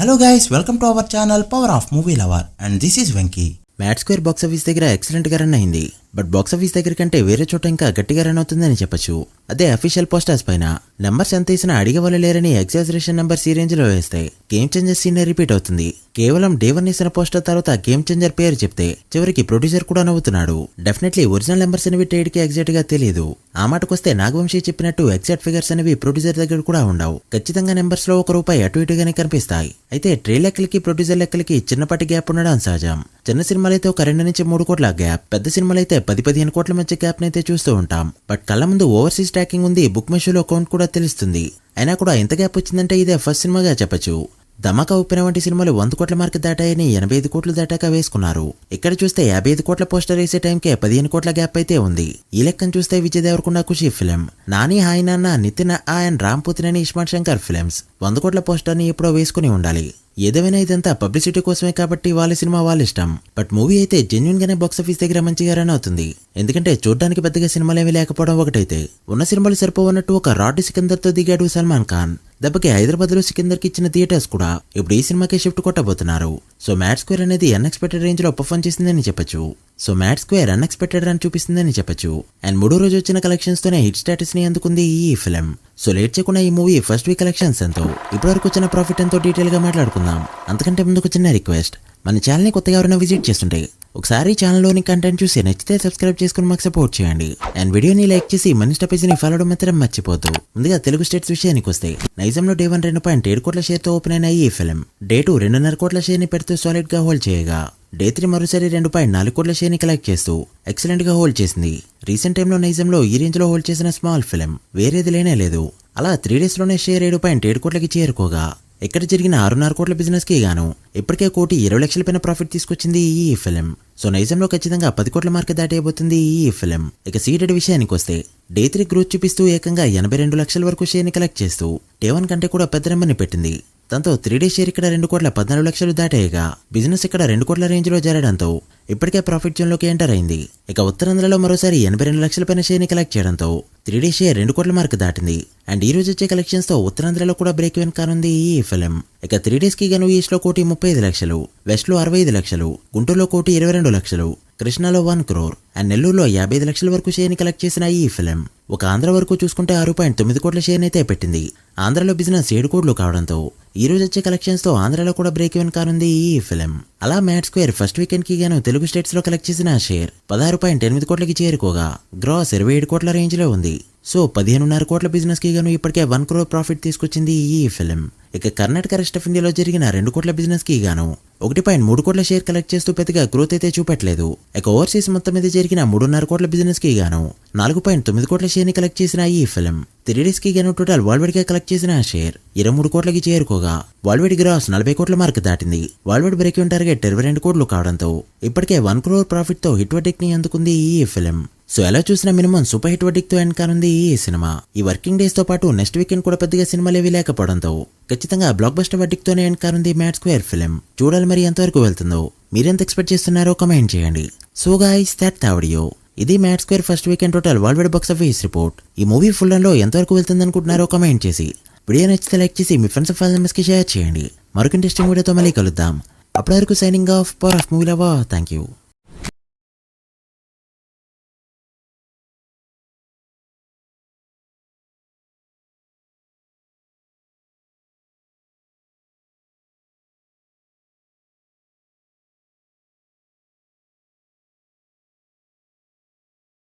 Hello guys, welcome to our channel Power of Movie Lover and this is Venky. Mad square box office దగ్గర excellent గా run అయింది. But box office దగ్గర కంటే వేరే చోట ఇంకా గట్టిగా రన్ అవుతుందని చెప్పొచ్చు. అదే అఫీషియల్ పోస్టర్స్ పైన నెంబర్స్ ఎంత వేసినా అడిగే వాళ్ళు లేరని ఎగ్జాజరేషన్ నెంబర్స్ ఈ రేంజ్ లో వేస్తే గేమ్ చేంజర్ సీన్ రిపీట్ అవుతుంది. కేవలం డే 1 వేసిన పోస్టర్ తర్వాత గేమ్ చేంజర్ పేరు చెప్తే చివరికి ప్రొడ్యూసర్ కూడా నవ్వుతున్నాడు. డెఫినెట్లీ ఒరిజినల్ నెంబర్స్ అనేవి ట్రేడ్ కి ఎగ్జాక్ట్ గా తెలియదు. ఆ మాటకొస్తే నాగవంశీ చెప్పినట్టు ఎగ్జాక్ట్ ఫిగర్స్ అనేవి ప్రొడ్యూసర్ దగ్గర కూడా ఉండవు. ఖచ్చితంగా నెంబర్స్ లో ₹1 అటు ఇటుగానే కనిపిస్తాయి. అయితే ట్రేడ్ లెక్కలకి ప్రొడ్యూసర్ లెక్కలకి చిన్నపాటి గ్యాప్ ఉండడం సహజం. చిన్న సినిమాలైతే ఒక 2 నుంచి 3 కోట్ల గ్యాప్, పెద్ద సినిమాలైతే 10-15 కోట్ల మధ్య గ్యాప్ నైతే చూస్తూ ఉంటాం. బట్ కళ్ళ ముందు ఓవర్సీస్ ట్రాకింగ్ ఉంది, బుక్ మై షోలో అకౌంట్ కూడా తెలుస్తుంది. అయినా కూడా ఎంత గ్యాప్ వచ్చిందంటే ఇదే ఫస్ట్ సినిమాగా చెప్పొచ్చు. ధమాకా ఉప్పిన వంటి సినిమాలు 100 కోట్ల మార్క్ దాటాయని 85 కోట్లు దాటాక వేసుకున్నారు. ఇక్కడ చూస్తే 55 కోట్ల పోస్టర్ వేసే టైంకే 15 కోట్ల గ్యాప్ అయితే ఉంది. ఈ లెక్కను చూస్తే విజయ్ దేవరకొండ ఖుషి ఫిలిం, నాని హాయ్ నాన్న, నితిన్ అండ్ రామ్ పుతినేని ఇస్మార్ట్ శంకర్ ఫిలిమ్స్ 100 కోట్ల పోస్టర్ ని ఎప్పుడో వేసుకుని ఉండాలి. ఏదేమైనా ఇదంతా పబ్లిసిటీ కోసమే కాబట్టి వాళ్ళ సినిమా వాళ్ళ ఇష్టం. బట్ మూవీ అయితే జెన్యున్ గానే బాక్స్ ఆఫీస్ దగ్గర మంచిగా రన్ అవుతుంది. ఎందుకంటే చూడడానికి పెద్దగా సినిమాలేమీ లేకపోవడం ఒకటైతే, ఉన్న సినిమాలు సరిపోవన్నట్టు ఒక రాడ్ సికిందర్ తో దిగాడు సల్మాన్ ఖాన్. దెబ్బకి హైదరాబాద్ లో సికిందర్ కి ఇచ్చిన థియేటర్స్ కూడా ఇప్పుడు ఈ సినిమాకే షిఫ్ట్ కొట్టబోతున్నారు. సో మ్యాడ్ స్క్వేర్ అనేది అన్ఎక్స్పెక్టెడ్ రేంజ్ లో పర్ఫార్మ్ చేసిందని చెప్పొచ్చు. So Mad Square unexpected run చూపిస్తుందని చెప్పొచ్చు. అండ్ 3వ రోజు వచ్చిన కలెక్షన్స్ తోనే హిట్ స్టేటస్ ని అందుకుంది ఈ ఫిల్మ్. సో లేట్ చేయకుండా ఈ మూవీ ఫస్ట్ వీక్ కలెక్షన్స్ ఎంతో, ఇప్పటివరకు వచ్చిన ప్రాఫిట్ ఎంతో డీటెయిల్ గా మాట్లాడుకుందాం. అంతకంటే ముందుకు చిన్న రిక్వెస్ట్, మన ఛానల్ ని కొత్తగా ఎవరైనా విజిట్ చేస్తుంటే ఒకసారి ఛానల్లోని కంటెంట్ చూసి నచ్చితే సబ్స్క్రైబ్ చేసుకుని మాకు సపోర్ట్ చేయండి. అండ్ వీడియోని లైక్ చేసి మన ఇన్స్టా పేజీని ఫాలో మాత్రం మర్చిపోద్దు. ముందుగా తెలుగు స్టేట్స్ విషయానికి వస్తే, నైజాంలో డే 1 2.7 కోట్ల షేర్ తో ఓపెన్ అయిన ఈ ఫిల్మ్ డే 2 2.5 కోట్ల షేర్ ని పెడుతూ సాలిడ్ గా హోల్డ్ చేయగా, డే 3 మరోసారి 2.4 కోట్ల షేర్ ని కలెక్ట్ చేస్తూ ఎక్సలెంట్ గా హోల్డ్ చేసింది. రీసెంట్ టైంలో నైజాంలో ఈ రేంజ్ లో హోల్డ్ చేసిన స్మాల్ ఫిల్మ్ వేరేది లేనే లేదు. అలా 3 days లోనే షేర్ 7.7 కోట్లకి చేరుకోగా, ఇక్కడ జరిగిన 6.5 కోట్ల బిజినెస్ కి గాను ఇప్పటికే 1,20,00,000 పైన ప్రాఫిట్ తీసుకొచ్చింది ఈ ఫిల్మ్. సో నైజాంలో ఖచ్చితంగా 10 కోట్ల మార్క్ దాటేయబోతుంది ఈ ఫిల్మ్. ఇక సీటెడ్ విషయానికి వస్తే, డే 3 గ్రోత్ చూపిస్తూ ఏకంగా 82 లక్షల వరకు షేర్ ని కలెక్ట్ చేస్తూ డే 1 కంటే కూడా పెద్ద నెంబర్ ని పెట్టింది. దాంతో 3 days షేర్ ఇక్కడ 2,14,00,000 దాటేయగా, బిజినెస్ ఇక్కడ 2 కోట్ల రేంజ్ లో జరగడంతో ఇప్పటికే ప్రాఫిట్ జోన్ లోకి ఎంటర్ అయింది. ఇక ఉత్తరాంధ్రలో మరోసారి 82 లక్షల పైన షేర్ ని కలెక్ట్ చేయడంతో 3 days షేర్ 2 కోట్ల మార్క్ దాటింది. అండ్ ఈ రోజు వచ్చే కలెక్షన్స్ తో ఉత్తరాంధ్రలో కూడా బ్రేక్ ఈవెన్ కానుంది ఈ ఫిల్మ్. ఇక 3 days కి గాను ఈస్ట్ లో 1,35,00,000, వెస్ట్ లో 65 లక్షలు, గుంటూరులో 1,22 లక్షలు, కృష్ణాలో 1 crore అండ్ నెల్లూరులో 55 లక్షల వరకు షేర్ ని కలెక్ట్ చేసిన ఈ ఫిల్మ్ ఒక ఆంధ్ర వరకు చూసుకుంటే 6.9 కోట్ల షేర్ అయితే పెట్టింది. ఆంధ్రలో బిజినెస్ 7 కోట్లు కావడంతో ఈ రోజు వచ్చే కలెక్షన్స్ తో ఆంధ్రలో కూడా బ్రేక్ ఈవెన్ కానుంది ఈ ఫిల్మ్. అలా మ్యాడ్ స్క్వేర్ ఫస్ట్ వీకెండ్ కి గాను తెలుగు స్టేట్స్ లో కలెక్ట్ చేసిన షేర్ 16.8 కోట్లకి చేరుకోగా, గ్రాస్ 27 కోట్ల రేంజ్ లో ఉంది. సో 15.5 కోట్ల బిజినెస్ కి గాను ఇప్పటికే 1 crore ప్రాఫిట్ తీసుకొచ్చింది ఈ ఫిల్మ్. ఇక కర్ణాటక రెస్ట్ ఆఫ్ ఇండియాలో జరిగిన 2 కోట్ల బిజినెస్ కి గాను 1.3 కోట్ల షేర్ కలెక్ట్ చేస్తూ పెద్దగా గ్రోత్ అయితే చూపెట్టలేదు. ఇక ఓవర్సీస్ మొత్తం మీద జరిగిన 3.5 కోట్ల బిజినెస్ కి గాను 4.9 కోట్ల షేర్ ని కలెక్ట్ చేసిన ఈ ఫిల్మ్ 3 days కి గాను టోటల్ వరల్డ్ వైడ్ గా కలెక్ట్ చేసిన షేర్ 23 కోట్లకి చేరుకోగా, వరల్డ్ వైడ్ గ్రాస్ 40 కోట్ల మార్క్ దాటింది. World wide break even target 22 కోట్లు కావడంతో ఇప్పటికే 1 crore ప్రాఫిట్ తో హిట్ వర్డిక్ట్ ని అందుకుంది ఈ ఫిల్మ్. సో ఎలా చూసినా మినిమం సూపర్ హిట్ వర్డిక్ట్ తో ఎండ్ కానుంది ఈ సినిమా. ఈ వర్కింగ్ డేస్ తో పాటు నెక్స్ట్ వీకెండ్ కూడా పెద్దగా సినిమాలేవి లేకపోవడంతో ఖచ్చితంగా బ్లాక్ బస్టర్ వర్డిక్ట్ తోనే ఎండ్ కానుంది మ్యాడ్ స్క్వేర్ ఫిల్మ్. చూడాలి మరి ఎంతవరకు వెళ్తుందో, మీరెంత ఎక్స్పెక్ట్ చేస్తున్నారో కమెంట్ చేయండి. So guys, that's the video. ఇది Mad Square first weekend total worldwide box office report. ఈ మూవీ ఫుల్ రన్ లో ఎంతవరకు వెళ్తుంది అనుకుంటున్నారో కమెంట్ చేసి, వీడియో నచ్చితే లైక్ చేసి మీ ఫ్రెండ్స్ ఫైల్ మెంబర్స్ కి షేర్ చేయండి. మరొక ఇంట్రెస్టింగ్ వీడియోతో మళ్ళీ కలుద్దాం. అప్పటి వరకు signing off, power of movie lover. Thank you.